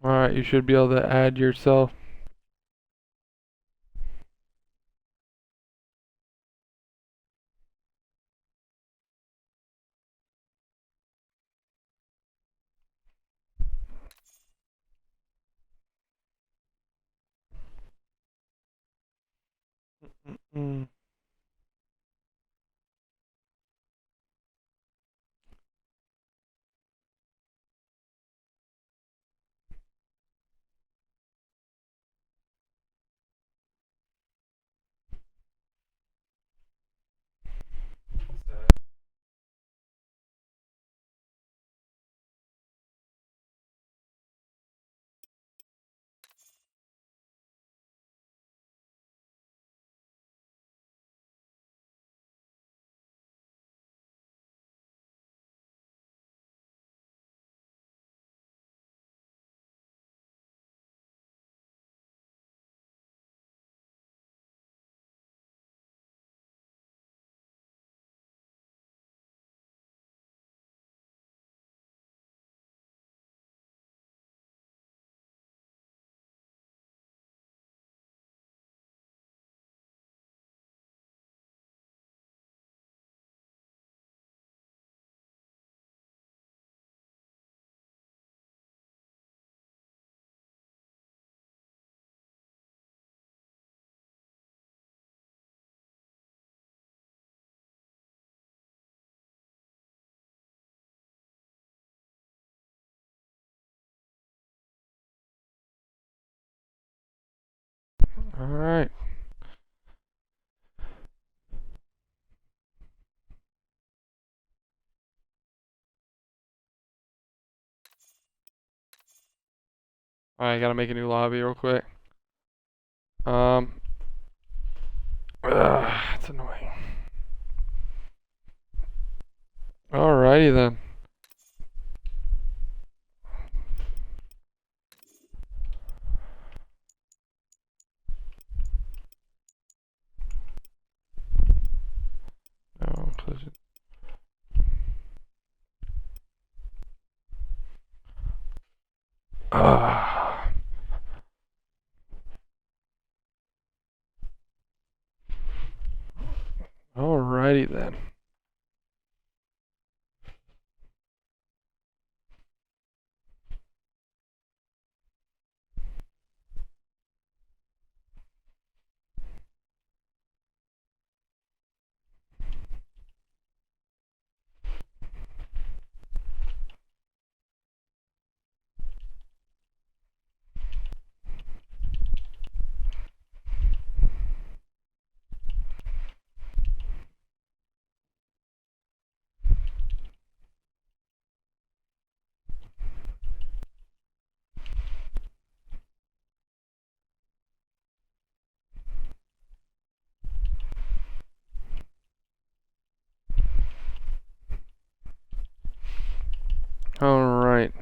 Alright, you should be able to add yourself. Mm. Alright. Alright, gotta make a new lobby real quick. It's annoying. Alrighty then. No, close it. Alrighty then. Alright.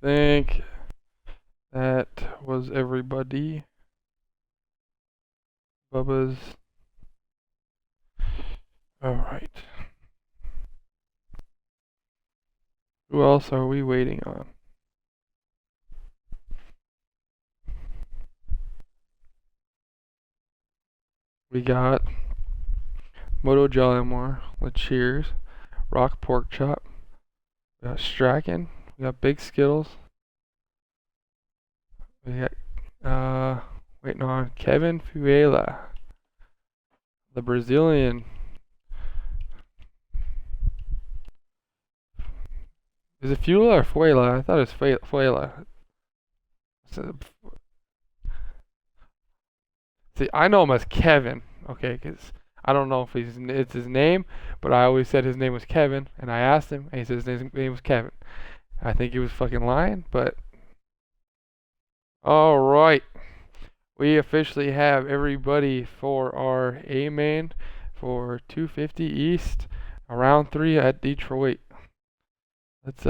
Think that was everybody. Bubba's. Alright. Who else are we waiting on? We got Moto Jollymore, Cheers, Rock Pork Chop. We got Strachan. We got Big Skittles. We got waiting on Kevin Fuela, the Brazilian. Is it Fuela or Fuela? I thought it was Fuela. See, I know him as Kevin, okay, because I don't know if it's his name, but I always said his name was Kevin, and I asked him, and he said his name was Kevin. I think he was fucking lying, but all right. We officially have everybody for our A main for 250 East, round 3 at Detroit. Let's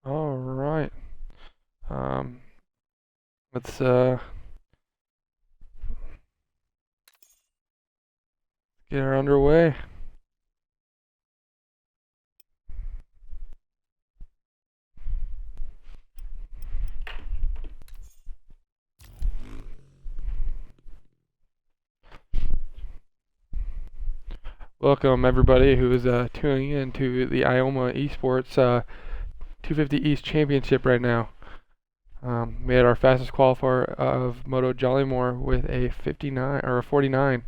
all right. Um let's get her underway. Welcome everybody who is tuning in to the IOMA Esports 250 East Championship right now. We had our fastest qualifier of Moto Jollymore with a 59 or a 49.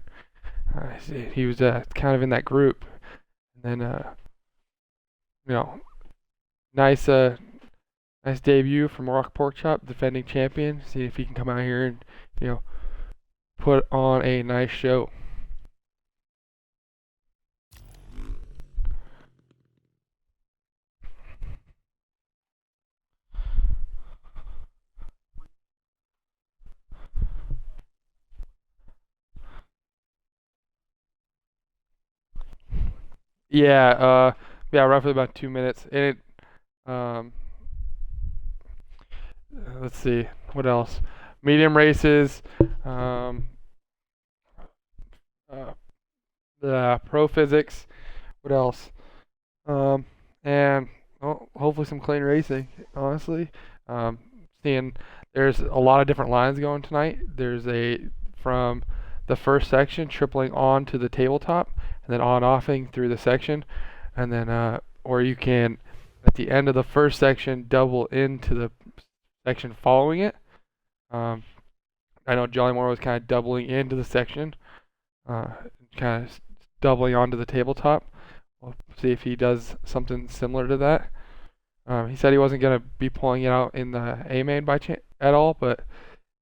He was kind of in that group, and then nice debut from Rock Pork Chop, defending champion. See if he can come out here and put on a nice show. Yeah, roughly about 2 minutes. And let's see, what else? Medium races, the pro physics. What else? And hopefully some clean racing. Honestly, seeing there's a lot of different lines going tonight. There's from the first section tripling on to the tabletop, and then on-offing through the section, and then or you can at the end of the first section double into the section following it. I know Jollymore was kind of doubling into the section, kind of doubling onto the tabletop. We'll see if he does something similar to that. He said he wasn't going to be pulling it out in the A main at all, but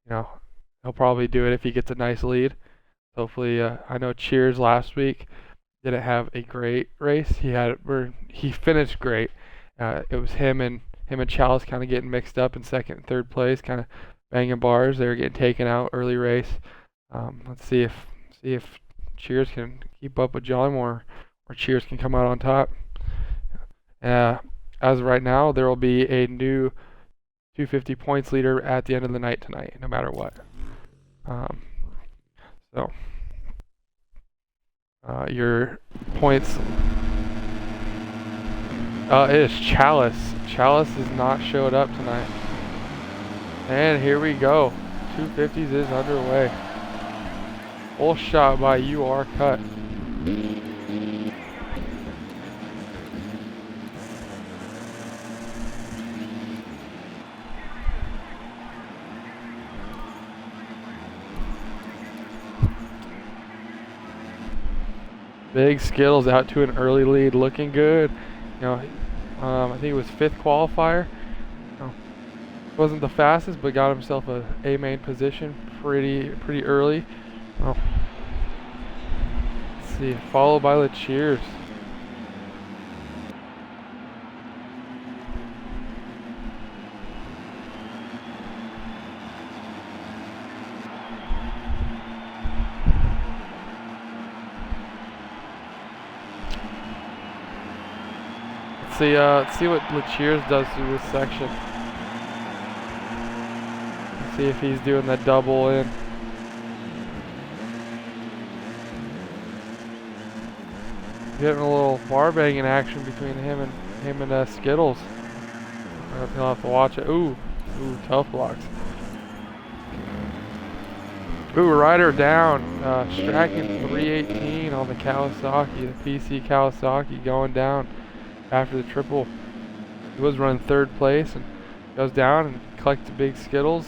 he'll probably do it if he gets a nice lead. Hopefully, I know Cheers last week didn't have a great race. He finished great. It was him and Chalice kind of getting mixed up in second and third place, kind of banging bars. They were getting taken out early race. Let's see if Cheers can keep up with Jollymore, or Cheers can come out on top. As of right now, there will be a new 250 points leader at the end of the night tonight, no matter what. Your points is Chalice. Chalice has not showed up tonight. And here we go. 250s is underway. Full shot by UR Cut. Big Skittles out to an early lead, looking good. I think it was 5th qualifier. Wasn't the fastest, but got himself a A main position pretty early. Let's see, followed by the Cheers. Let's see what Cheers does through this section. Let's see if he's doing the double in. Getting a little bar banging action between him and Skittles. He'll have to watch it. Ooh, tough blocks. Ooh, rider down. Stracking 318 on the Kawasaki, the PC Kawasaki, going down after the triple. He was running 3rd place and goes down and collects the Big Skittles.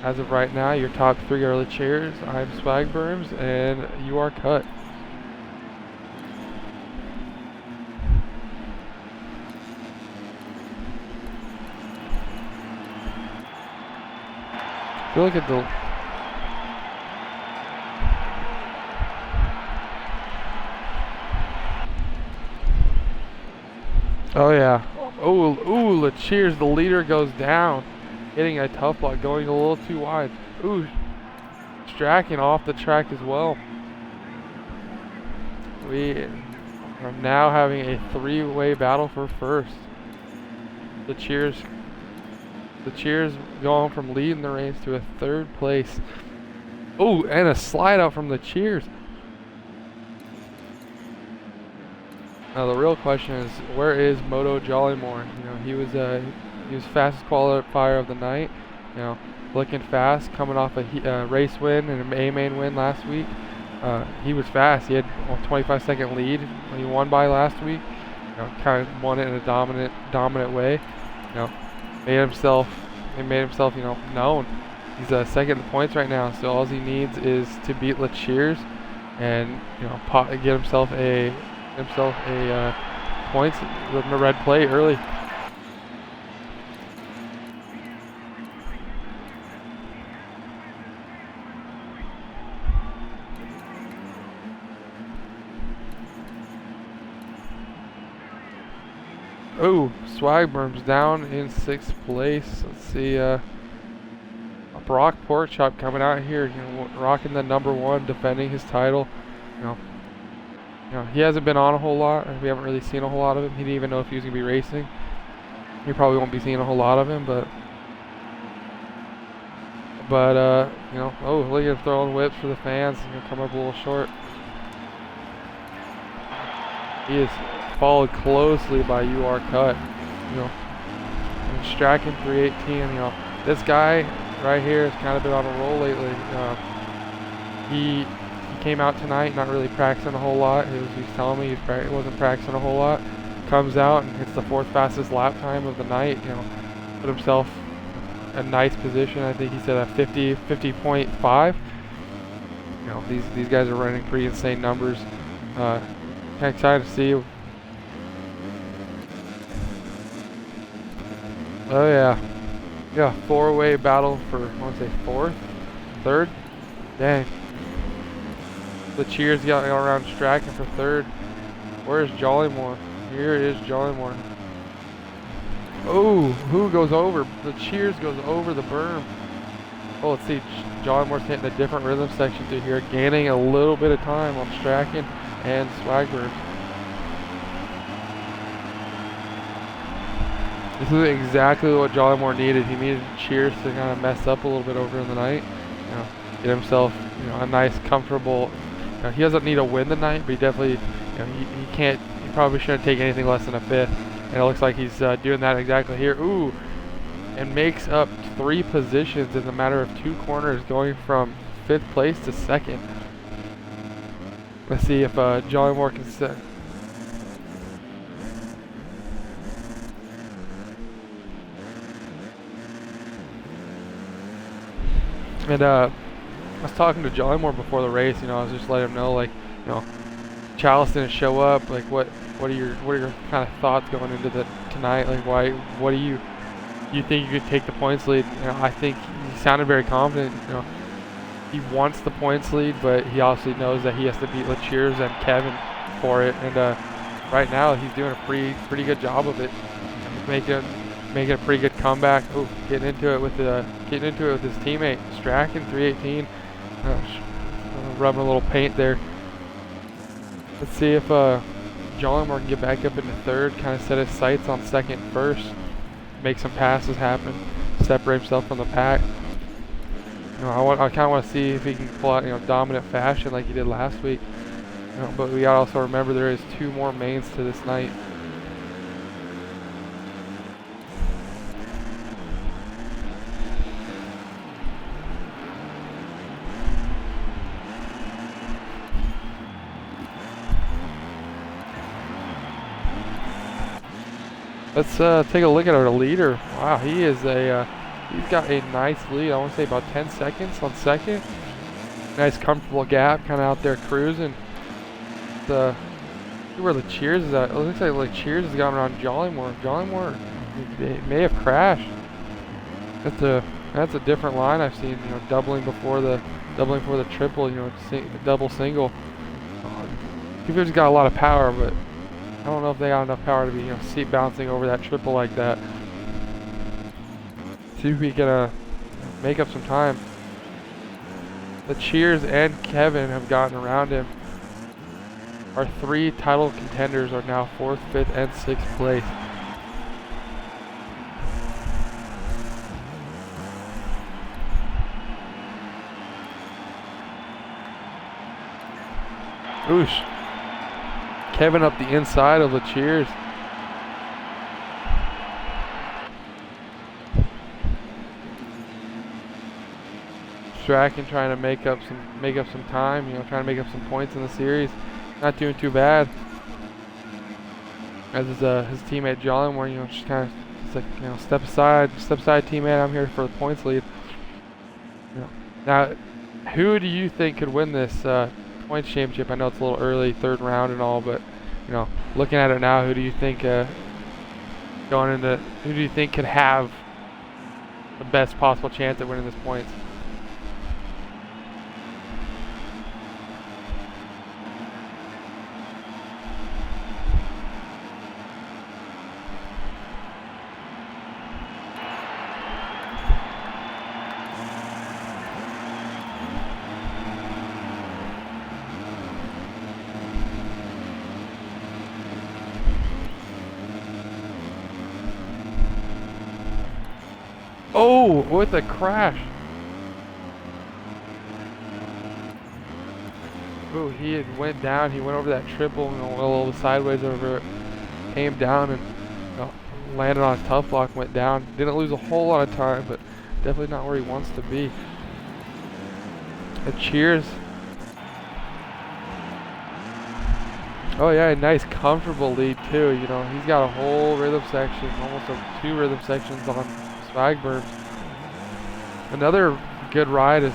As of right now, your top 3 are the Cheers, I'm Swagberms, and you are Cut. I feel like oh yeah. Ooh, Cheers, the leader goes down. Hitting a tough block, going a little too wide. Ooh, Stracking off the track as well. We are now having a 3-way battle for first. The Cheers going from leading the race to a 3rd place. Oh, and a slide out from the cheers. Now the real question is, where is Moto Jollymore? You know, he was fastest qualifier of the night. You know, looking fast, coming off a race win and an A-main win last week. He was fast. He had a 25-second lead when he won by last week. You know, kind of won it in a dominant way. You know, made himself, you know, known. He's second in the points right now, so all he needs is to beat Lecheers and, you know, get himself a points with a red plate early. Oh, Swagberm's down in 6th place. Let's see, Brock Porkchop coming out here, you know, rocking the #1, defending his title. You know, he hasn't been on a whole lot. We haven't really seen a whole lot of him. He didn't even know if he was gonna be racing. You probably won't be seeing a whole lot of him, but you know, oh, look at him throwing whips for the fans. He's gonna come up a little short. He is followed closely by UR Cut. You know, and Strachan 318. You know, this guy right here has kind of been on a roll lately. He came out tonight not really practicing a whole lot. He was telling me he wasn't practicing a whole lot. Comes out and hits the 4th fastest lap time of the night. You know, put himself in a nice position. I think he said a 50.5. You know, these guys are running pretty insane numbers. Kind of excited to see. Oh yeah, 4-way battle for, I want to say 4th, 3rd. Dang. The cheers got around Strachan for 3rd. Where's Jollymore? Here is Jollymore. Oh, who goes over? The cheers goes over the berm. Oh, let's see. Jollymore's hitting a different rhythm section through here, gaining a little bit of time on Strachan and Swagberm. This is exactly what Jollymore needed. He needed cheers to kind of mess up a little bit over in the night. You know, get himself, you know, a nice, comfortable. You know, he doesn't need a win tonight, but he definitely, you know, he can't. He probably shouldn't take anything less than a 5th. And it looks like he's doing that exactly here. Ooh, and makes up 3 positions in the matter of 2 corners, going from 5th place to 2nd. Let's see if Jollymore can set. And I was talking to Jollymore before the race. You know, I was just letting him know, like, you know, Chalice didn't show up. Like, what are your kind of thoughts going into tonight? Like, what do you think you could take the points lead? You know, I think he sounded very confident. You know, he wants the points lead, but he obviously knows that he has to beat Lecheers and Kevin for it. And right now, he's doing a pretty good job of it. Making a pretty good comeback. Oh, getting into it with his teammate Strachan 318, rubbing a little paint there. Let's see if Jollymore can get back up into 3rd, kind of set his sights on 2nd, 1st, make some passes happen, separate himself from the pack. You know, I kind of want to see if he can pull out, you know, dominant fashion like he did last week. You know, but we gotta also remember there is 2 more mains to this night. Let's take a look at our leader. Wow, he's got a nice lead. I want to say about 10 seconds on 2nd. Nice comfortable gap, kind of out there cruising. See where Lecheers is at. It looks like Lecheers has gone around Jollymore. Jollymore may have crashed. That's a different line I've seen. You know, doubling before the triple. You know, double single. People just got a lot of power, but I don't know if they got enough power to be, you know, seat bouncing over that triple like that. See if we can make up some time. The Cheers and Kevin have gotten around him. Our 3 title contenders are now 4th, 5th, and 6th place. Oosh. Kevin up the inside of the Cheers. Strachan trying to make up some time, trying to make up some points in the series. Not doing too bad. As his teammate Jollymore, just kind of like, step aside, teammate. I'm here for the points lead. Now, who do you think could win this points championship? I know it's a little early, third round and all, but looking at it now, who do you think who do you think could have the best possible chance at winning this points? Oh, with a crash. Oh, he had went down. He went over that triple and a little sideways over it. Came down and landed on a tough block, went down. Didn't lose a whole lot of time, but definitely not where he wants to be. Cheers. Oh yeah, nice comfortable lead too. He's got a whole rhythm section, almost two rhythm sections on Swagberms. Another good ride is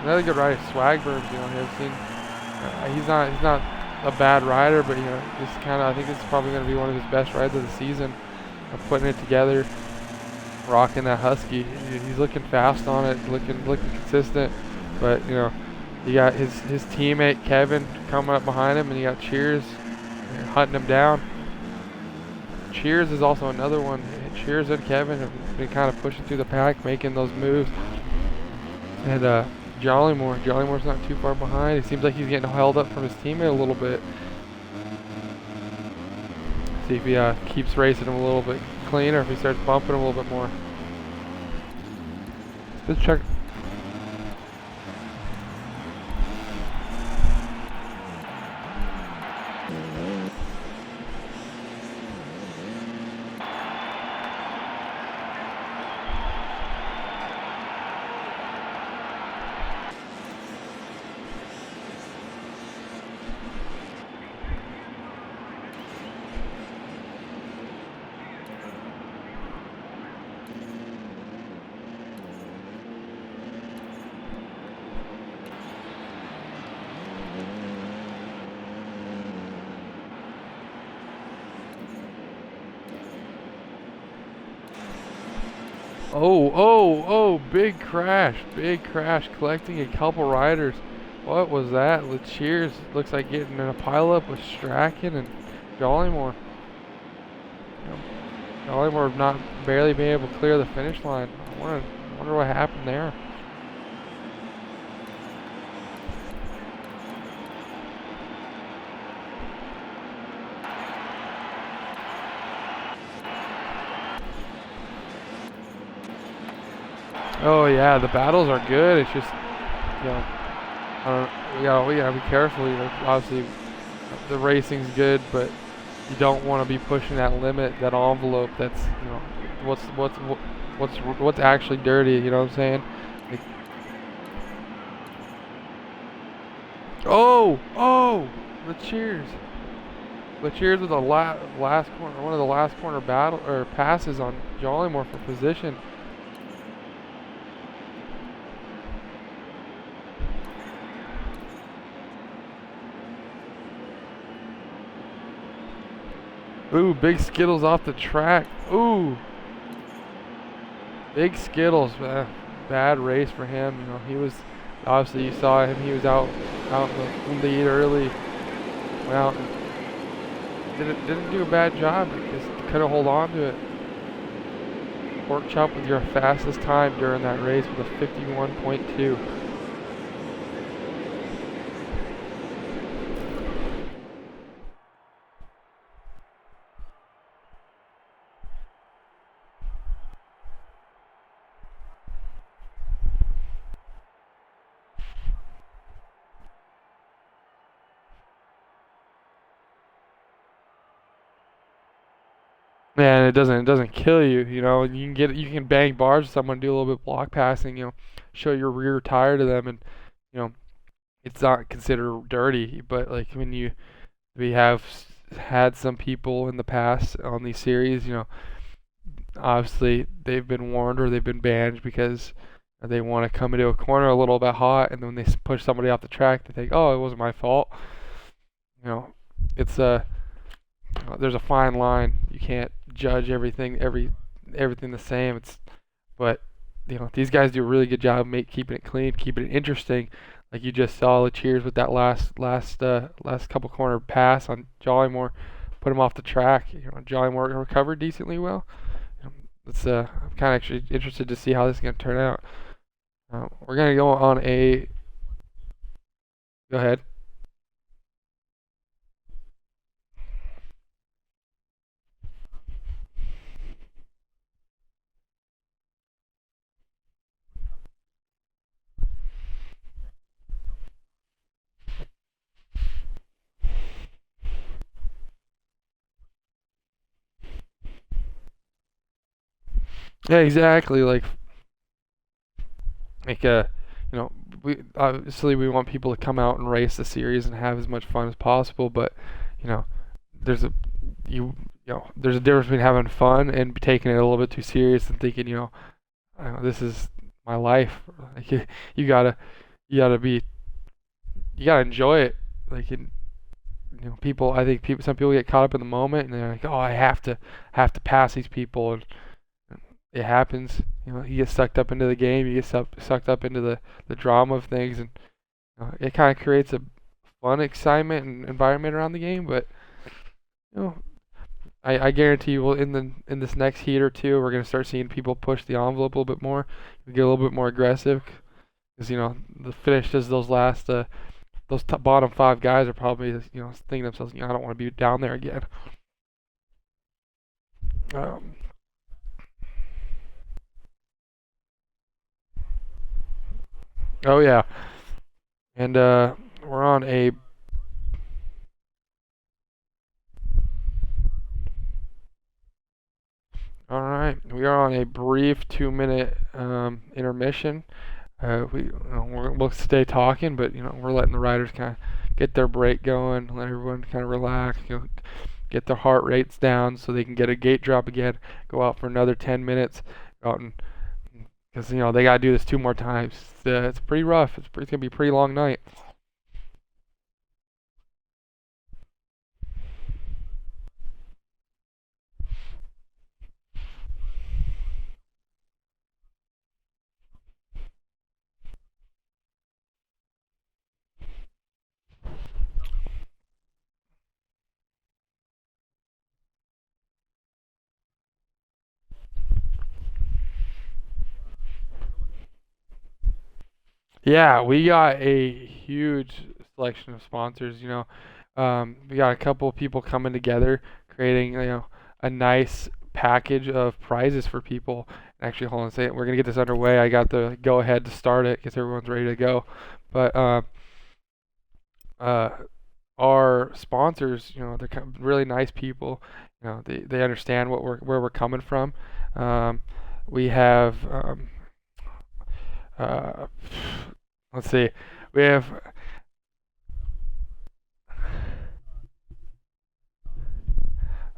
Swagberms. He's not a bad rider, but just kind of, I think this is probably going to be one of his best rides of the season. Putting it together, rocking that Husky. He's looking fast on it, looking consistent. But you got his teammate Kevin coming up behind him, and you got Cheers hunting him down. Cheers is also another one. Cheers and Kevin have been kind of pushing through the pack, making those moves. And Jollymore's not too far behind. It seems like he's getting held up from his teammate a little bit. See if he keeps racing him a little bit cleaner, if he starts bumping him a little bit more. Let's check. Oh, big crash, collecting a couple riders. What was that? With Cheers, looks like getting in a pileup with Strachan and Jollymore. Jollymore not barely being able to clear the finish line. I wonder what happened there. Oh yeah, the battles are good. It's just, we gotta be careful. Obviously, the racing's good, but you don't want to be pushing that limit, that envelope. That's what's actually dirty. You know what I'm saying? The Cheers. The Cheers with the last corner, one of the last corner battle or passes on Jollymore for position. Ooh, big Skittles off the track. Ooh. Big Skittles. Bad race for him. He was, obviously you saw him, he was out in the lead early. Went out and didn't do a bad job. Just couldn't hold on to it. Pork chop with your fastest time during that race with a 51.2. and it doesn't kill you. You can bang bars with someone, do a little bit of block passing, show your rear tire to them, and you know it's not considered dirty. But like we have had some people in the past on these series, obviously they've been warned or they've been banned because they want to come into a corner a little bit hot, and then when they push somebody off the track, they think, oh, it wasn't my fault. It's there's a fine line. You can't judge everything the same. But these guys do a really good job keeping it clean, keeping it interesting. Like you just saw the cheers with that last couple corner pass on Jollymore, put him off the track. Jollymore recovered decently well. It's I'm kind of actually interested to see how this is going to turn out. We're going to go on a. Go ahead. Yeah, exactly. Like you know, we want people to come out and race the series and have as much fun as possible. But you know, there's a there's a difference between having fun and taking it a little bit too serious and thinking, this is my life. Like you gotta you gotta be you gotta enjoy it. Like people. I think some people get caught up in the moment and they're like, oh, I have to pass these people, and it happens. You get sucked up into the game. You get sucked up into the drama of things, and it kind of creates a fun, excitement, and environment around the game. But you know, I guarantee you, in this next heat or two, we're gonna start seeing people push the envelope a little bit more, get a little bit more aggressive, because the finish is those bottom five guys are probably thinking to themselves, I don't want to be down there again. Um, oh yeah, and we're on a all right. We are on a brief 2-minute intermission. We'll stay talking, but we're letting the riders kind of get their break going, let everyone kind of relax, get their heart rates down so they can get a gate drop again, go out for another 10 minutes, go out and because they got to do this 2 more times. It's pretty rough. It's gonna be a pretty long night. Yeah, we got a huge selection of sponsors. We got a couple of people coming together, creating a nice package of prizes for people. Actually, hold on a second. We're gonna get this underway. I got the go ahead to start it because everyone's ready to go. But uh, our sponsors, they're really nice people. They understand where we're coming from. Um, we have uh, let's see, we have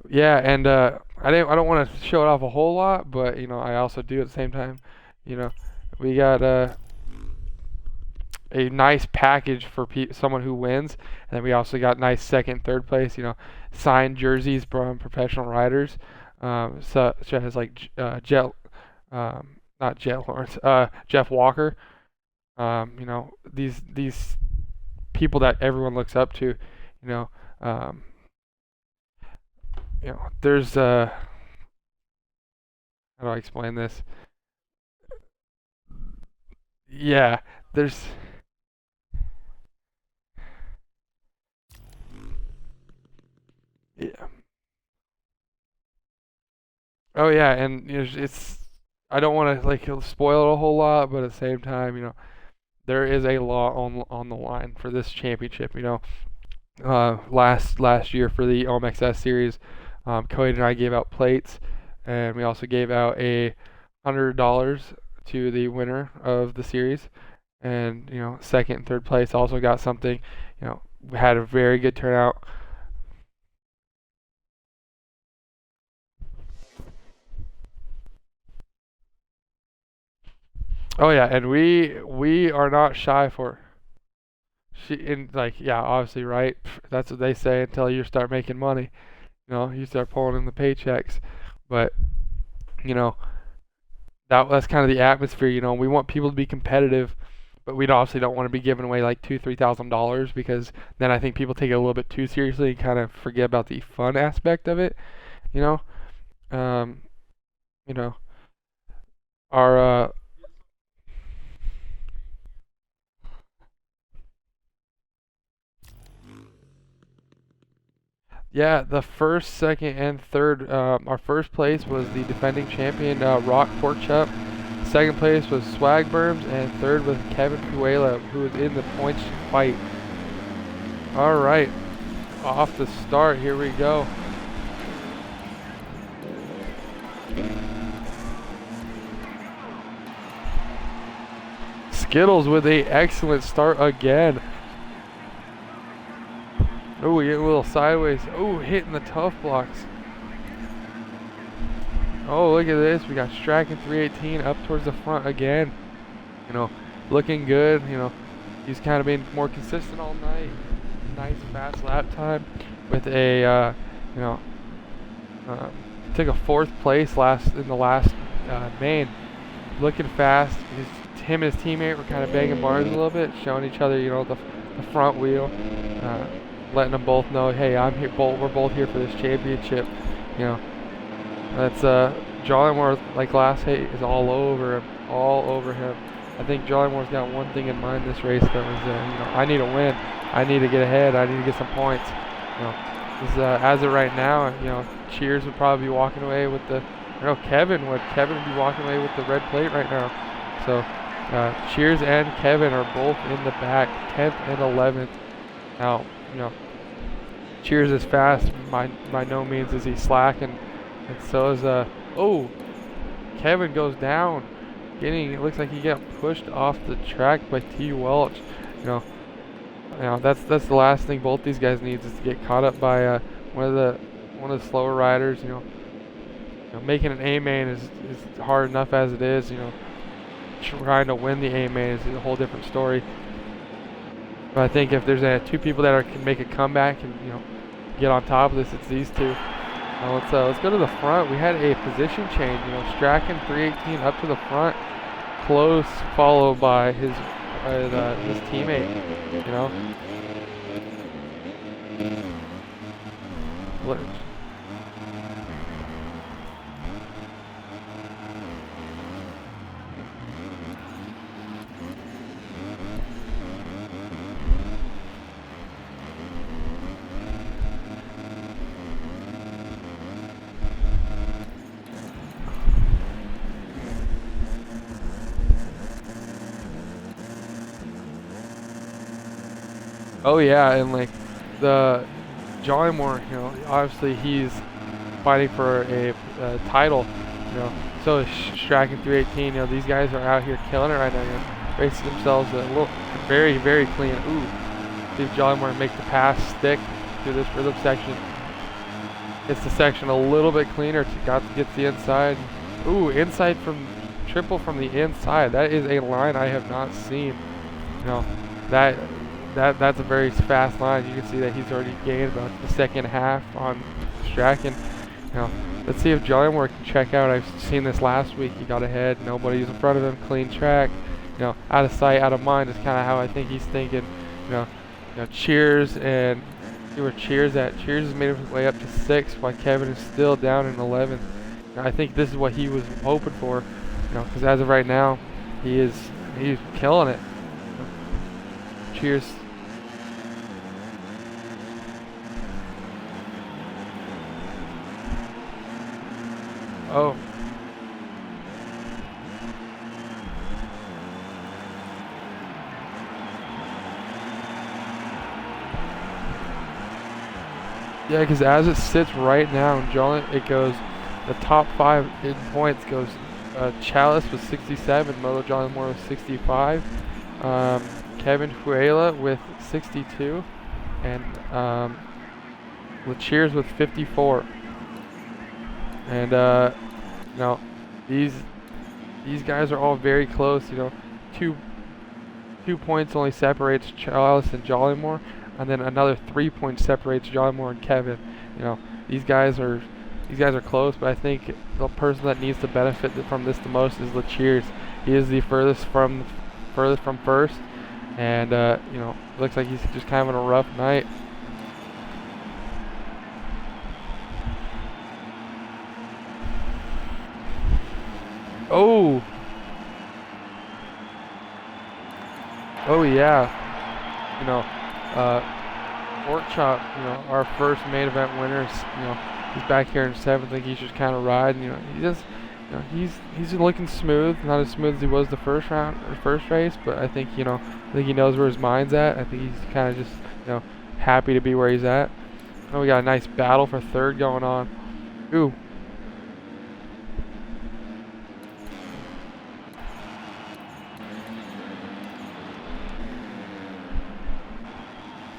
yeah, and I don't want to show it off a whole lot, but I also do at the same time. You know, we got a nice package for someone who wins, and then we also got nice second, third place. Signed jerseys from professional riders, such as like not Jet Lawrence, Jeff Walker. These people that everyone looks up to. You know, um, there's how do I explain this? Yeah, there's yeah. Oh yeah, and it's I don't want to like spoil it a whole lot, but at the same time, there is a lot on the line for this championship. Last year for the IOMA series, Cody and I gave out plates, and we also gave out $100 to the winner of the series. And second and third place also got something. We had a very good turnout. Oh yeah, and we are not shy for yeah, obviously, right? That's what they say until you start making money. You start pulling in the paychecks. But you know that's kind of the atmosphere. We want people to be competitive, but we obviously don't want to be giving away like $2,000-$3,000, because then I think people take it a little bit too seriously and kind of forget about the fun aspect of it. You know, um, you know, our yeah, the first, second, and third. Our first place was the defending champion, Rock Porkchop. Second place was Swag Berms, and third was Kevin Puela, who was in the points fight. All right, off the start. Here we go. Skittles with a excellent start again. Oh, we get a little sideways. Oh, hitting the tough blocks. Oh, look at this. We got Strachan 318 up towards the front again. Looking good. He's kind of been more consistent all night. Nice fast lap time with a, took a fourth place in the last main. Looking fast. Him and his teammate were kind of banging bars a little bit, showing each other, the front wheel. Letting them both know, hey, I'm here. We're both here for this championship. That's Jollymore, like last hit, is all over him. I think Jollymore's got one thing in mind this race, that was, I need to win. I need to get ahead. I need to get some points. As of right now, Cheers would probably be walking away with the. Kevin would be walking away with the red plate right now. So Cheers and Kevin are both in the back, 10th and 11th. Now, Cheers is fast. By no means is he slacking, and so is Kevin goes down. It looks like he got pushed off the track by T. Welch. That's the last thing both these guys need, is to get caught up by one of the slower riders. Making an A main is hard enough as it is. Trying to win the A main is a whole different story. But I think if there's two people that can make a comeback and get on top of this, it's these two. Let's go to the front. We had a position change. Strachan 318 up to the front, close, followed by his teammate. Oh yeah, and like the Jollymore, obviously he's fighting for a title, So is Strachan 318. These guys are out here killing it right now. Racing themselves very, very clean. Ooh, see if Jollymore make the pass stick through this rhythm section. Gets the section a little bit cleaner. Gets the inside. Ooh, inside from triple from the inside. That is a line I have not seen. That's a very fast line. You can see that he's already gained about the second half on Strachan. Let's see if Jollymore can check out. I've seen this last week. He got ahead. Nobody's in front of him. Clean track. Out of sight, out of mind is kind of how I think he's thinking. Cheers, and see where Cheers at. Cheers has made his way up to 6th, while Kevin is still down in 11th. I think this is what he was hoping for. Because as of right now, he's killing it. Cheers. Oh. Yeah, because as it sits right now in Jolly, it goes, the top 5 in points goes Chalice with 67, Moto Jolly Moore with 65, Kevin Fuela with 62, and Cheers with 54. And you know, these guys are all very close. You know, two points only separates Chalice and Jollymore, and then another 3 points separates Jollymore and Kevin. You know, these guys are close, but I think the person that needs to benefit from this the most is Cheers. He is the furthest from first, and you know, looks like he's just kind of having a rough night. Oh yeah, you know, Pork Chop, you know, our first main event winner. You know, he's back here in 7th. I think he's just kind of riding. You know, he's looking smooth, not as smooth as he was the first race, but I think, you know, he knows where his mind's at. I think he's kind of just, you know, happy to be where he's at. Oh, we got a nice battle for 3rd going on. Ooh.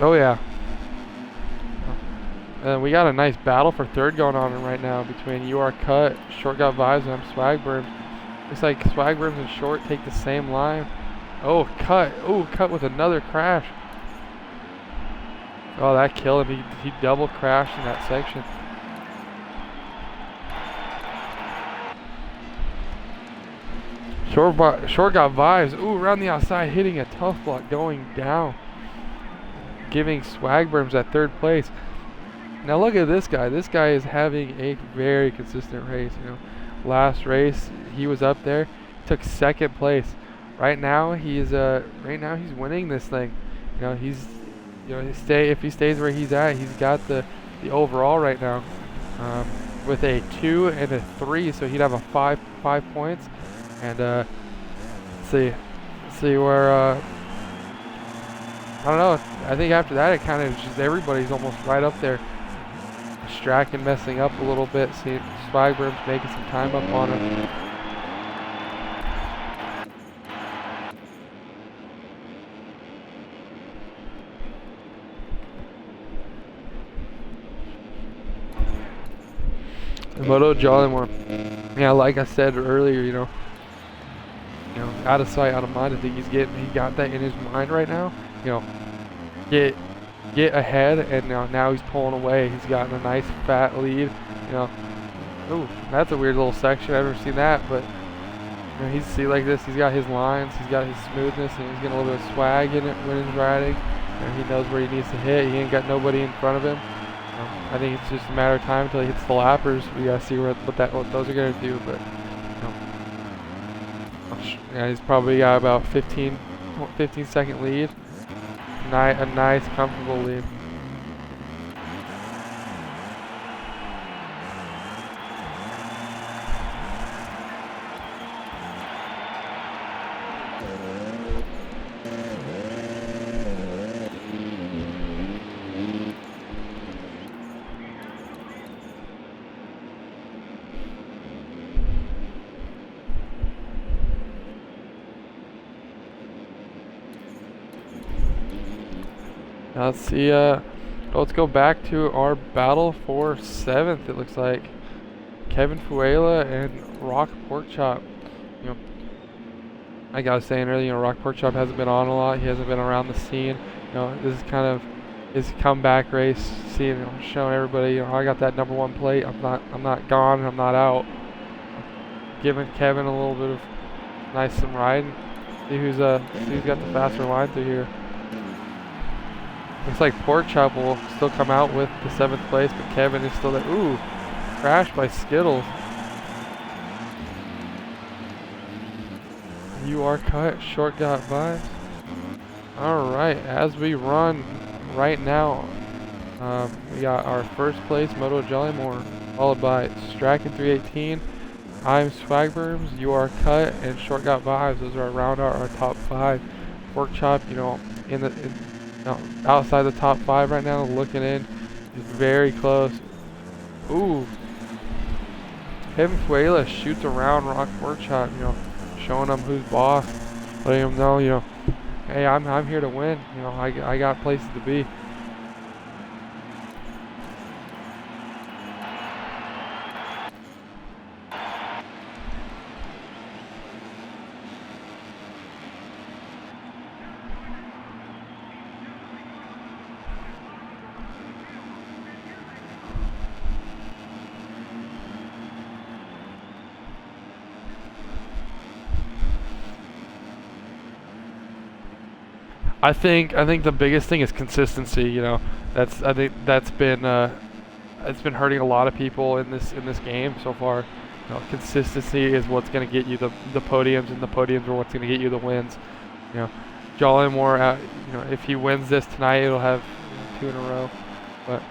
Oh yeah. And we got a nice battle for 3rd going on right now between You Are Cut, Short Got Vibes, and I'm Swagburns. Looks like Swagburns and Short take the same line. Oh, Cut. Oh, Cut with another crash. Oh, that killed him. He double crashed in that section. Short Got Vibes. Ooh, around the outside, hitting a tough block, going down, giving Swagburns that 3rd place. Now look at this guy. This guy is having a very consistent race. You know, last race he was up there, took 2nd place. Right now he's winning this thing. You know, if he stays where he's at, he's got the overall right now, with a 2 and a 3, so he'd have a 5 points. And let's see where. I don't know. I think after that, it kind of just everybody's almost right up there. Strachan messing up a little bit. See Swagburns making some time up on him. Moto Jollymore. Yeah, like I said earlier, you know, out of sight, out of mind. I think he got that in his mind right now. You know, get ahead, and now he's pulling away. He's gotten a nice fat lead. You know, ooh, that's a weird little section. I've never seen that, but you know, like this. He's got his lines, he's got his smoothness, and he's getting a little bit of swag in it when he's riding. And he knows where he needs to hit. He ain't got nobody in front of him. I think it's just a matter of time until he hits the lappers. We gotta see what those are gonna do, but. Yeah, he's probably got about 15-second lead. A nice, comfortable lead. Now let's see, let's go back to our battle for 7th, it looks like. Kevin Fuela and Rock Pork Chop. You know, like I was saying earlier, you know, Rock Pork Chop hasn't been on a lot. He hasn't been around the scene. You know, this is kind of his comeback race, seeing, you know, showing everybody, you know, I got that #1 plate. I'm not gone, and I'm not out. Giving Kevin a little bit of nice some riding. See who's got the faster line through here. Looks like Pork Chop will still come out with the 7th place, but Kevin is still there. Ooh, crashed by Skittles. You Are Cut, Short Got Vibes. Alright, as we run right now, we got our 1st place, Moto Jollymore, followed by Strachan 318, I'm Swagburns, You Are Cut, and Short Got Vibes. Those are around our top 5. Pork Chop, you know, outside the top 5 right now, looking in. He's very close. Ooh. Kevin Fuela shoots around Rock Pork Chop, showing him who's boss, letting him know, hey, I'm here to win. I got places to be. I think the biggest thing is consistency. I think that's been it's been hurting a lot of people in this game so far. Consistency is what's going to get you the podiums, and the podiums are what's going to get you the wins. You know, Jolly Moore, if he wins this tonight, it'll have 2 in a row. But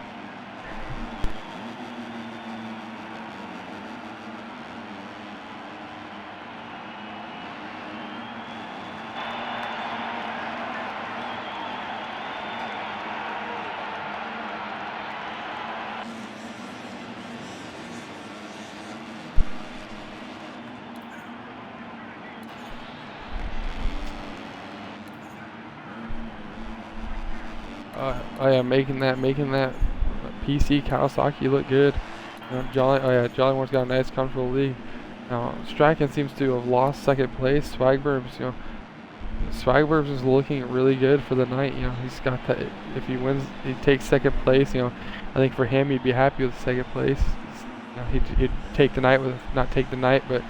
oh yeah, making that PC Kawasaki look good. Jolly Moore's got a nice, comfortable lead. Now Strachan seems to have lost second place. Swagburbs is looking really good for the night. He's got that. If he wins, he takes second place. I think for him, he'd be happy with second place. He'd take the night not take the night, but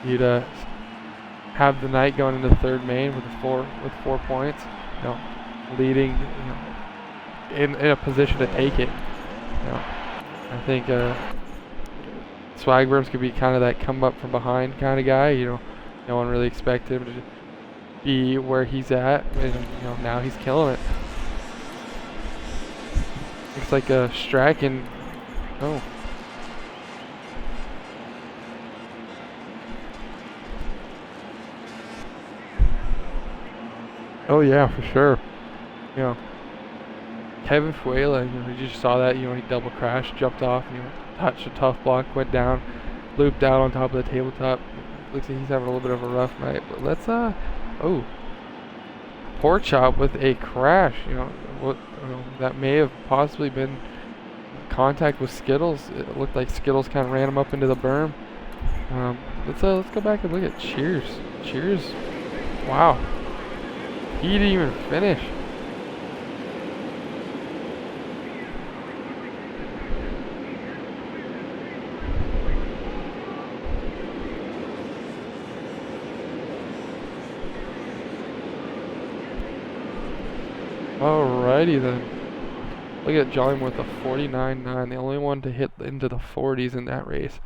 he'd have the night going into third main with 4 points. Leading. In a position to take it. I think Swagburbs could be kind of that come up from behind kind of guy. No one really expected him to be where he's at, and now he's killing it. Looks like Strachan. Oh. Oh yeah, for sure. Kevin Fuela, you just saw that, he double crashed, jumped off, touched a tough block, went down, looped out on top of the tabletop. Looks like he's having a little bit of a rough night. But let's, Pork Chop with a crash, that may have possibly been contact with Skittles. It looked like Skittles kind of ran him up into the berm. Let's go back and look at Cheers. Cheers, wow, he didn't even finish. Alrighty then. Look at Jolly with a 49.9, the only one to hit into the 40s in that race.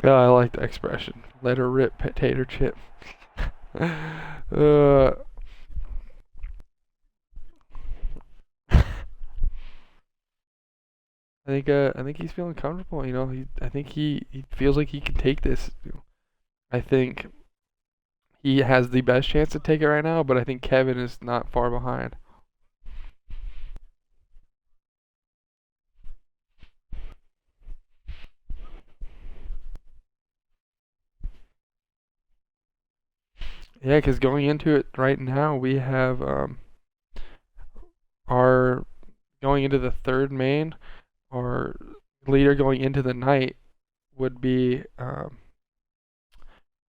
Yeah, I like the expression. Let her rip, potato chip. I think he's feeling comfortable. I think he feels like he can take this. I think he has the best chance to take it right now, but I think Kevin is not far behind. Yeah, because going into it right now, we have our going into the third main. Our leader going into the night would be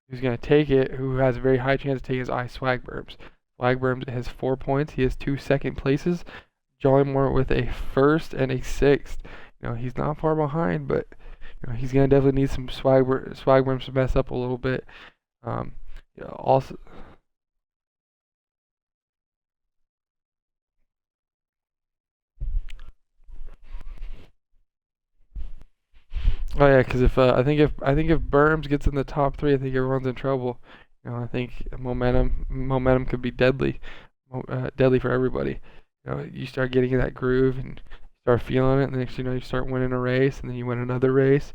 who's going to take it, who has a very high chance of taking his Swagburbs. Swagburbs has 4 points. He has 2 second places. Jolly Moore with a first and a sixth. He's not far behind, but he's going to definitely need some Swagburbs to mess up a little bit. Also. Oh yeah, because I think if Burms gets in the top 3, I think everyone's in trouble. I think momentum could be deadly, deadly for everybody. You start getting in that groove and start feeling it, and the next you start winning a race, and then you win another race,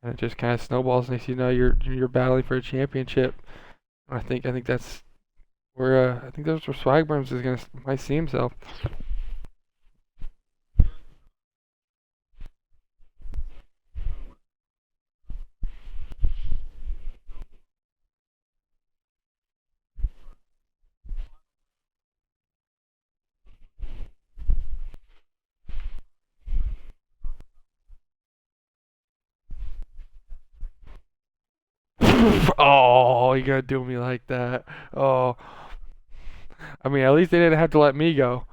and it just kind of snowballs. Next you know, you're battling for a championship. I think that's where I think that's where Swagburns is gonna might see himself. Oh, you gotta do me like that. Oh, I mean, at least they didn't have to let me go.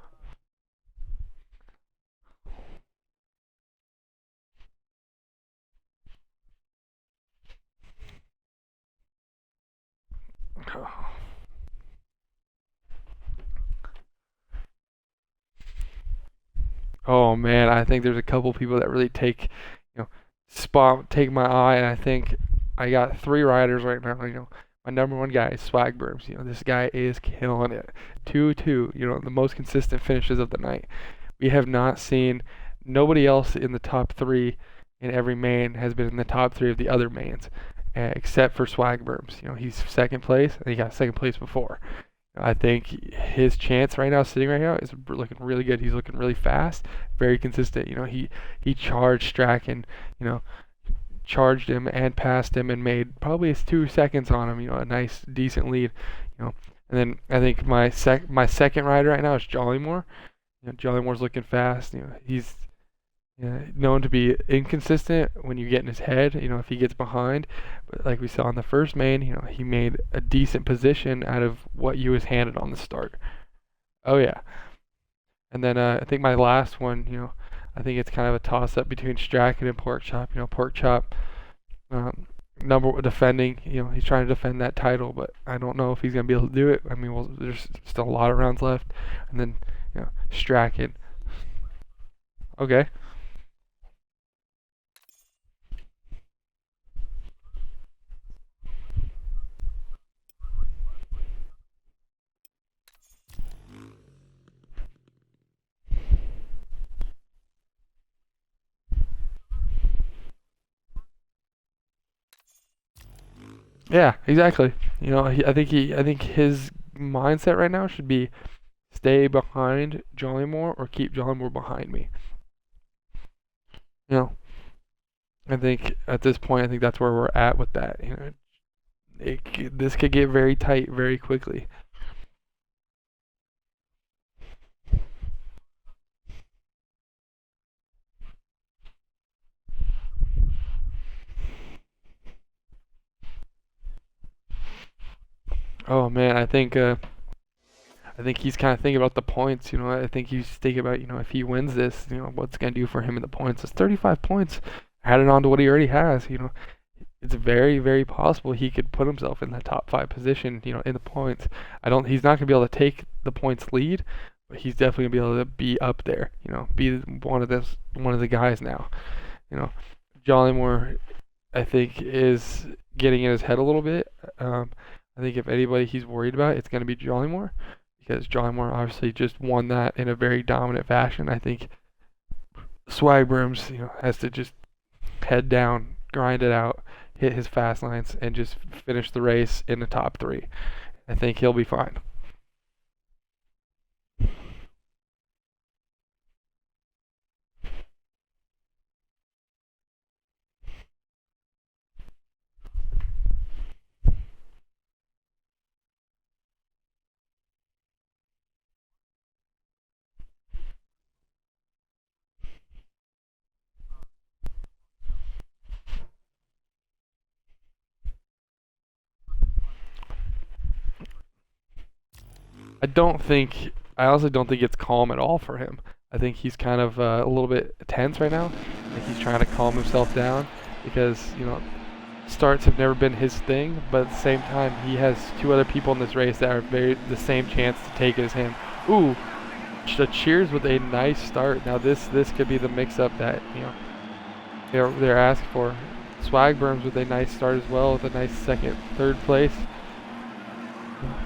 Oh man, I think there's a couple people that really take my eye, and I think I got three riders right now. My number one guy is Swagburns. This guy is killing it. 2-2. The most consistent finishes of the night. We have not seen nobody else in the top three in every main has been in the top three of the other mains, except for Swagburns. He's second place, and he got second place before. I think his chance right now, sitting right now, is looking really good. He's looking really fast, very consistent. He charged Strachan, you know, charged him and passed him and made probably 2 seconds on him. A nice, decent lead. And then I think my second rider right now is Jollymore. Jollymore's looking fast. He's known to be inconsistent when you get in his head, if he gets behind. But like we saw in the first main, he made a decent position out of what you was handed on the start. Oh yeah. And then I think my last one, I think it's kind of a toss-up between Strachan and Porkchop. Porkchop, defending, he's trying to defend that title, but I don't know if he's going to be able to do it. I mean, there's still a lot of rounds left. And then, Strachan. Okay. Yeah, exactly. I think his mindset right now should be stay behind Jollymore or keep Jollymore behind me. You know, I think at this point, I think that's where we're at with that. This could get very tight very quickly. Oh man, I think he's kind of thinking about the points. I think he's thinking about if he wins this, what's gonna do for him in the points. It's 35 points added on to what he already has. It's very, very possible he could put himself in that top five position, in the points. He's not going to be able to take the points lead, but he's definitely going to be able to be up there, be one of the guys now. Jollymore, I think, is getting in his head a little bit. I think if anybody he's worried about, it's going to be Jollymore, because Jollymore obviously just won that in a very dominant fashion. I think Swagburns, has to just head down, grind it out, hit his fast lines, and just finish the race in the top three. I think he'll be fine. I honestly don't think it's calm at all for him. I think he's kind of a little bit tense right now. I think he's trying to calm himself down because, starts have never been his thing, but at the same time, he has two other people in this race that are the same chance to take it as him. Ooh, the Cheers with a nice start. Now this could be the mix-up that, they're asking for. Swagburns with a nice start as well, with a nice second, third place.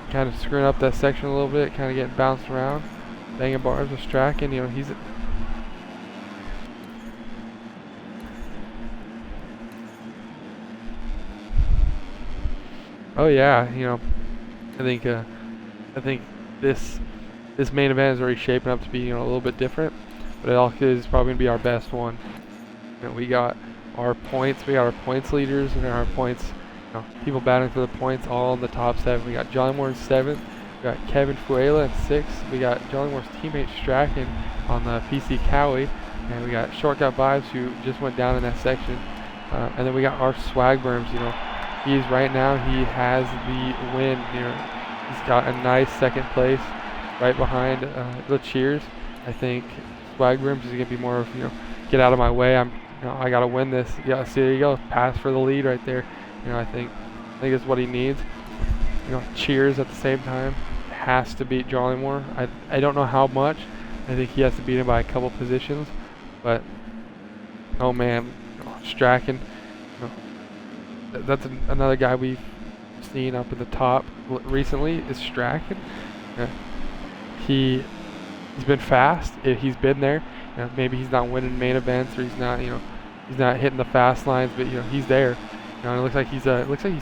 Kind of screwing up that section a little bit, kind of getting bounced around, banging bars with Strachan. He's. Oh yeah, I think I think this this main event is already shaping up to be a little bit different, but it also is probably gonna be our best one. We got our points, we got our points leaders and our points, people battling for the points all in the top 7. We got Johnny Moore in 7th, we got Kevin Fuela in 6th, we got Johnny Moore's teammate Strachan on the PC Cowie, and we got Shortcut Vibes who just went down in that section, and then we got our Swag Berms. He's right now, he has the win. He's got a nice 2nd place right behind the Cheers. I think Swag Berms is gonna be more of get out of my way. I gotta win this. Yeah, see, there you go, pass for the lead right there. I think it's what he needs. Cheers at the same time has to beat Jolly Moore. I don't know how much. I think he has to beat him by a couple positions, but oh man, Strachan. That's another guy we've seen up in the top recently is Strachan. He's been fast. He's been there. Maybe he's not winning main events, or he's not hitting the fast lines, but he's there. It looks like he's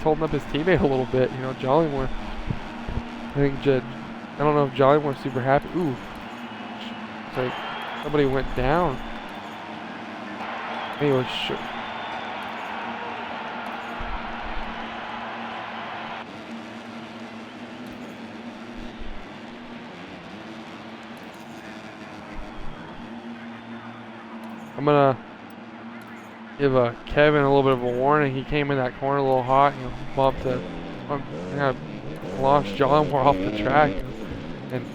holding up his teammate a little bit. Jolly Moore. I think I don't know if Jolly Moore's super happy. Ooh, it's like somebody went down. Anyway, sure. I'm gonna give Kevin a little bit of a warning. He came in that corner a little hot, bumped launched John Moore off the track, and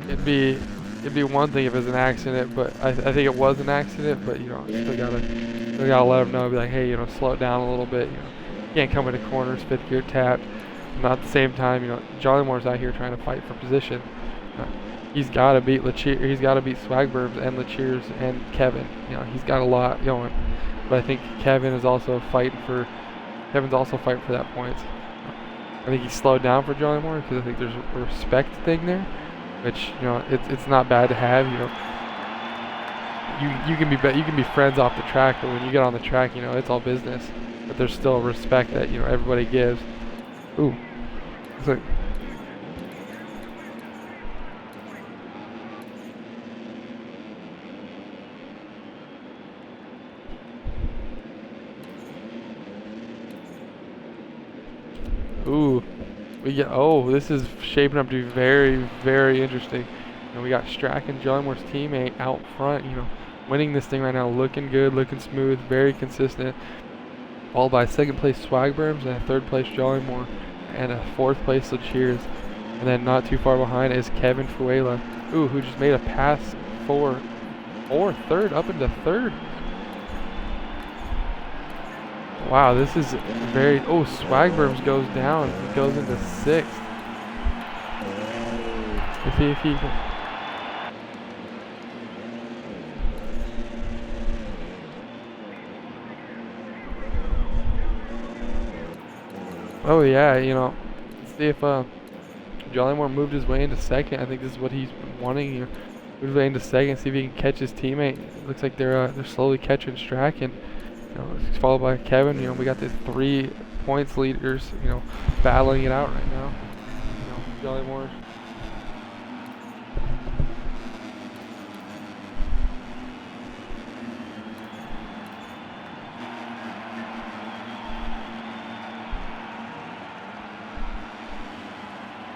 it'd be one thing if it was an accident, but I think it was an accident. But still gotta let him know. Be like, hey, slow it down a little bit. You can't come into corners 5th gear tapped. And at the same time, Jolly Moore's out here trying to fight for position. He's got to beat He's got to beat Swag Berms and Cheers and Kevin. He's got a lot going. But I think Kevin's also fighting for that points. I think he slowed down for Jolly Moore because I think there's a respect thing there, which it's not bad to have. You can be friends off the track, but when you get on the track, it's all business. But there's still a respect that everybody gives. Ooh, it's like. Ooh, this is shaping up to be very, very interesting. We got Strachan, Jolly Moore's teammate, out front, winning this thing right now, looking good, looking smooth, very consistent. Followed by 2nd place Swag Berms and a 3rd place Jolly Moore and a 4th place Cheers. And then not too far behind is Kevin Fuela, who just made a pass for 3rd, up into 3rd. Wow, this is very. Oh, Swag Berms goes down. He goes into 6th. If he. Oh yeah, let's see if Jolly Moore moved his way into 2nd. I think this is what he's been wanting. Moved his way into 2nd, see if he can catch his teammate. It looks like they're slowly catching Strachan. Followed by Kevin. We got the 3 points leaders, battling it out right now. Jolly Moore.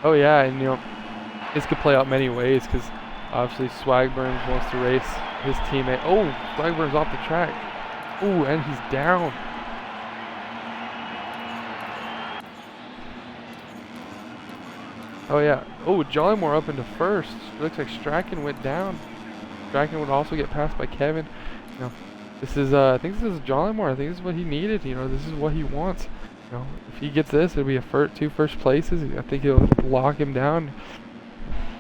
Oh yeah, and this could play out many ways because obviously Swag Berms wants to race his teammate. Oh, Swag Berms off the track. Ooh, and he's down. Oh yeah. Oh, Jolly Moore up into 1st. It looks like Strachan went down. Strachan would also get passed by Kevin. This is I think this is Jolly Moore. I think this is what he needed. This is what he wants. If he gets this, it'll be 2 first places. I think he'll lock him down,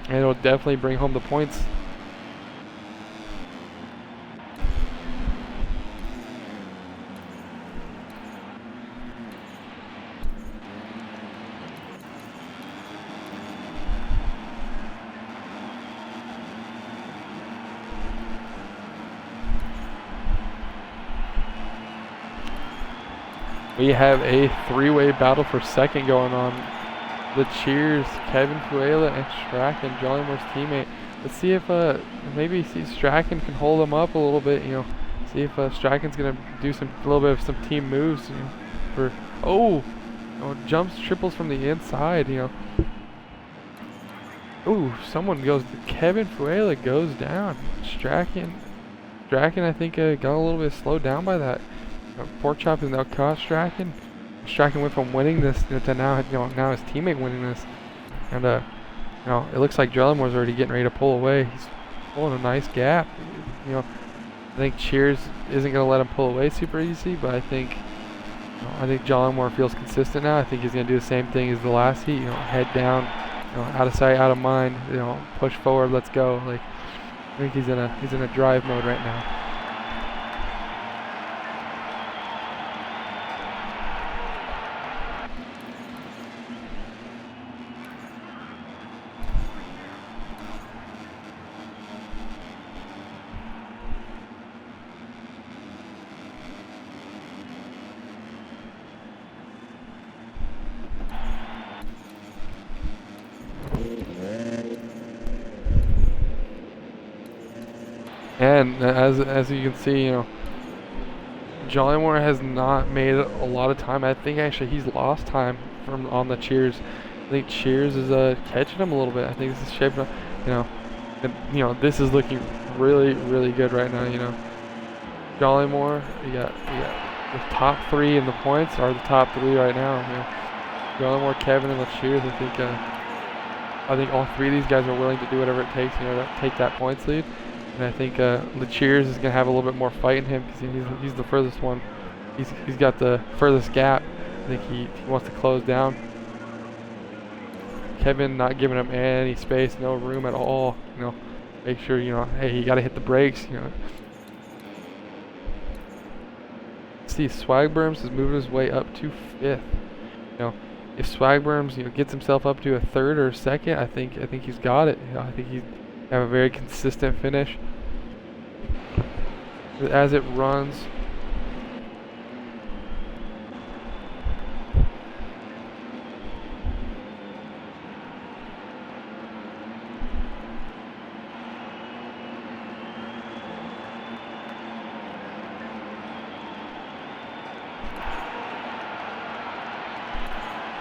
and it'll definitely bring home the points. We have a three-way battle for second going on. The Cheers, Kevin Fuela and Strachan, Jollimore's teammate. Let's see if maybe Strachan can hold him up a little bit. See if Strachan's gonna do a little bit of some team moves. Jumps, triples from the inside. Someone goes. Kevin Fuela goes down. Strachan, I think got a little bit slowed down by that. Pork chop has now caught Strachan. Strachan went from winning this to now his teammate winning this, and it looks like Jollimore's already getting ready to pull away. He's pulling a nice gap. I think Cheers isn't going to let him pull away super easy, but I think Jollimore feels consistent now. I think he's going to do the same thing as the last heat. Head down, out of sight, out of mind. Push forward, let's go. I think he's in a drive mode right now. And as you can see, Jollimoore has not made a lot of time. I think actually he's lost time on the Cheers. I think Cheers is catching him a little bit. I think this is shaping up. This is looking really, really good right now. Jollimoore, you got the top three in the points are the top three right now. Jollimoore, Kevin, and the Cheers. I think all three of these guys are willing to do whatever it takes, to take that points lead. And I think Cheers is going to have a little bit more fight in him because he's the furthest one. He's got the furthest gap. I think he wants to close down. Kevin not giving him any space, no room at all. Make sure, hey, you got to hit the brakes. See, Swagberms is moving his way up to 5th. If Swagberms, gets himself up to a 3rd or 2nd, I think he's got it. I think he's have a very consistent finish as it runs.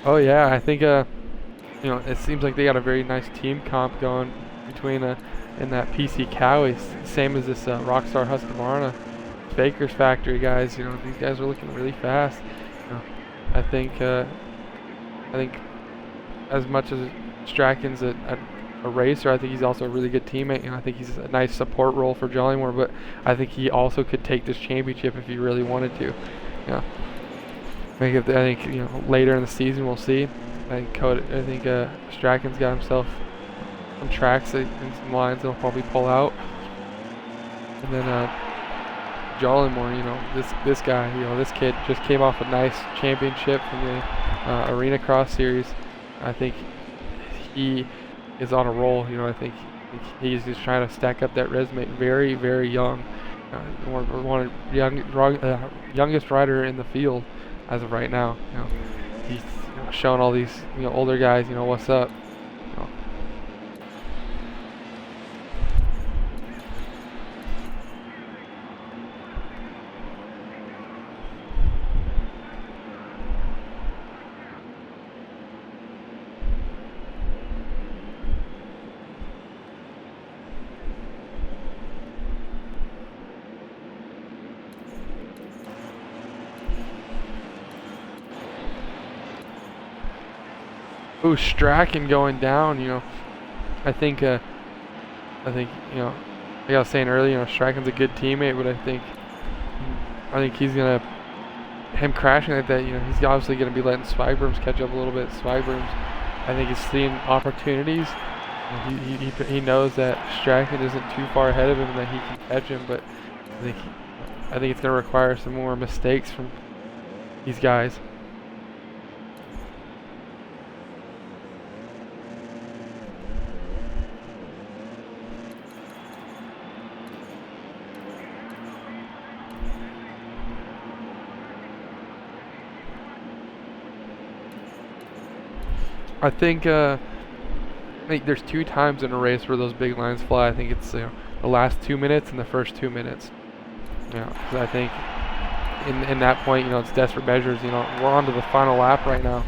Oh yeah, I think it seems like they got a very nice team comp going between in that PC Cowie, same as this Rockstar Husqvarna Baker's Factory guys. These guys are looking really fast. I think as much as Strachan's a racer, I think he's also a really good teammate. I think he's a nice support role for Jollimoore, but I think he also could take this championship if he really wanted to. I think later in the season we'll see. I think Strachan's got himself some tracks and some lines that'll probably pull out, and then Jollimoore, this guy, this kid just came off a nice championship from the Arena Cross Series. I think he is on a roll. I think he's just trying to stack up that resume. Very, very young, youngest rider in the field as of right now. He's showing all these older guys, what's up. Ooh, Strachan going down. I think like I was saying earlier, Strachan's a good teammate, but I think he's gonna him crashing like that. He's obviously gonna be letting Swagberms catch up a little bit. Swagberms, I think, he's seeing opportunities. He knows that Strachan isn't too far ahead of him and that he can catch him, but I think it's gonna require some more mistakes from these guys. I think there's 2 times in a race where those big lines fly. I think it's the last 2 minutes and the first 2 minutes. 'Cause I think in that point, it's desperate measures. We're on to the final lap right now.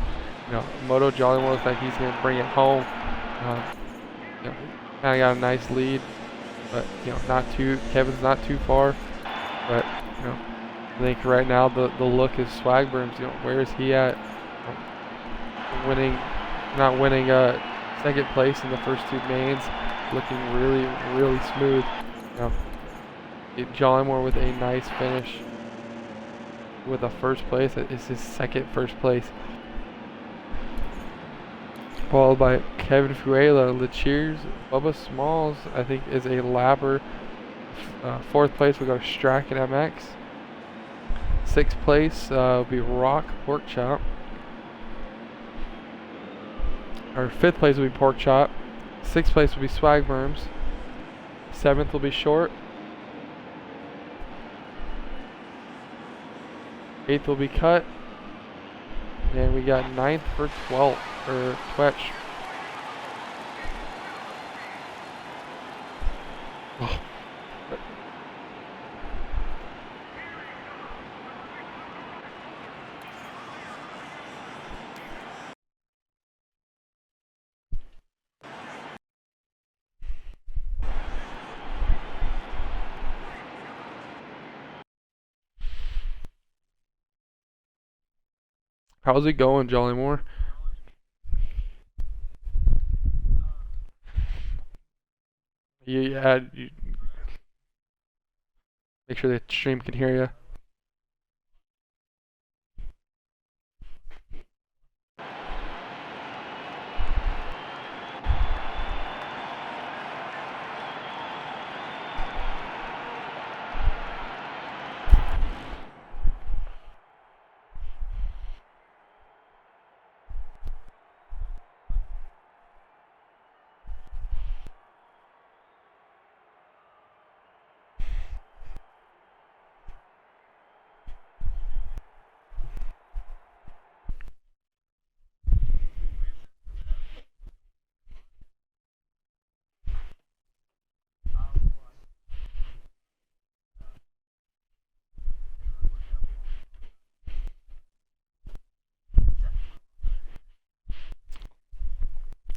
Moto Jollymore looks like he's going to bring it home. Kind of got a nice lead, but Kevin's not too far. But I think right now the look is Swagburns. Where is he at? Not winning second place in the first 2 mains, looking really, really smooth. Jollymore with a nice finish with a first place. It's his second first place. Followed by Kevin Fuela, Lecheers, Bubba Smalls, I think is a lapper. Fourth place we go Strachan MX. Sixth place will be Rock Pork Chop. Or fifth place will be Pork Chop. Sixth place will be Swagworms. Seventh will be Short. Eighth will be Cut. And we got ninth for 12th for Twetch. Oh. How's it going, Jollymore? You make sure the stream can hear you.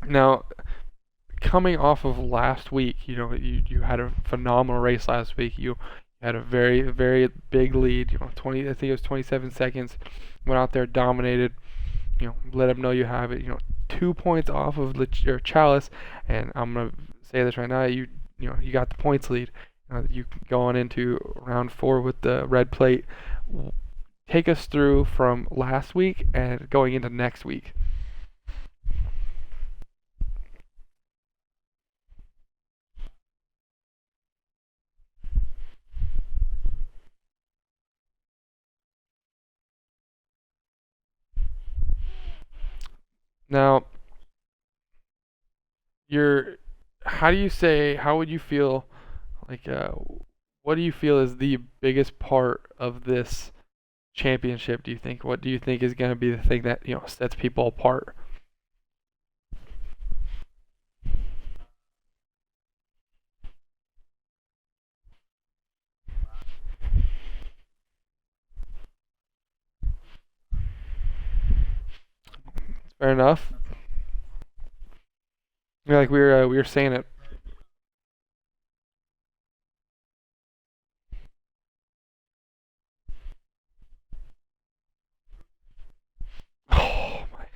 Now, coming off of last week, you had a phenomenal race last week. You had a very, very big lead. 20, I think it was 27 seconds. Went out there, dominated. Let them know you have it. 2 points off of Chalice, and I'm gonna say this right now. You got the points lead. You going into round 4 with the red plate. Take us through from last week and going into next week. Now, how would you feel, like, what do you feel is the biggest part of this championship, do you think? What do you think is going to be the thing that, sets people apart? Fair enough. Like we were saying it. Oh my.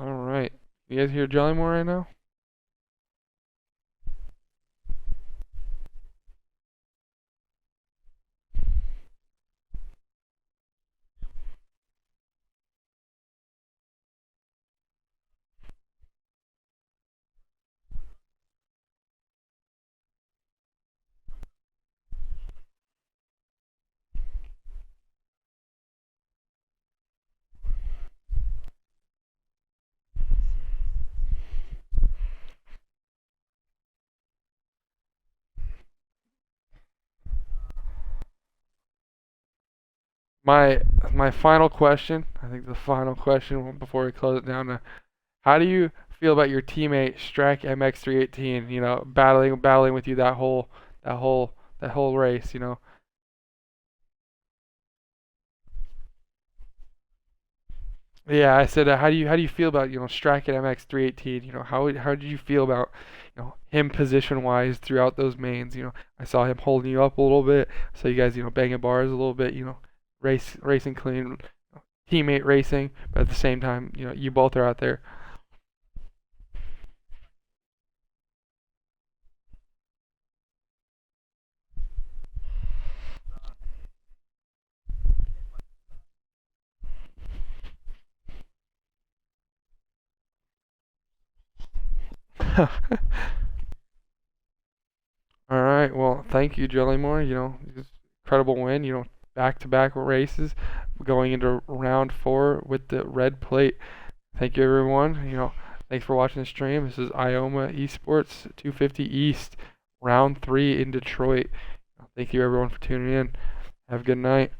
All right. You guys hear Jollymore right now? my my final question, I think the final question before we close it down, how do you feel about your teammate Strack MX318? Battling with you that whole that whole race. Yeah, I said, how do you feel about Strack at MX318? How did you feel about him position wise throughout those mains? I saw him holding you up a little bit, so you guys banging bars a little bit. Racing clean, teammate racing, but at the same time you both are out there. All right. Well, thank you, Jellymore. Just incredible win. Back-to-back races, going into round 4 with the red plate. Thank you, everyone. Thanks for watching the stream. This is IOMA Esports 250 East, round 3 in Detroit. Thank you, everyone, for tuning in. Have a good night.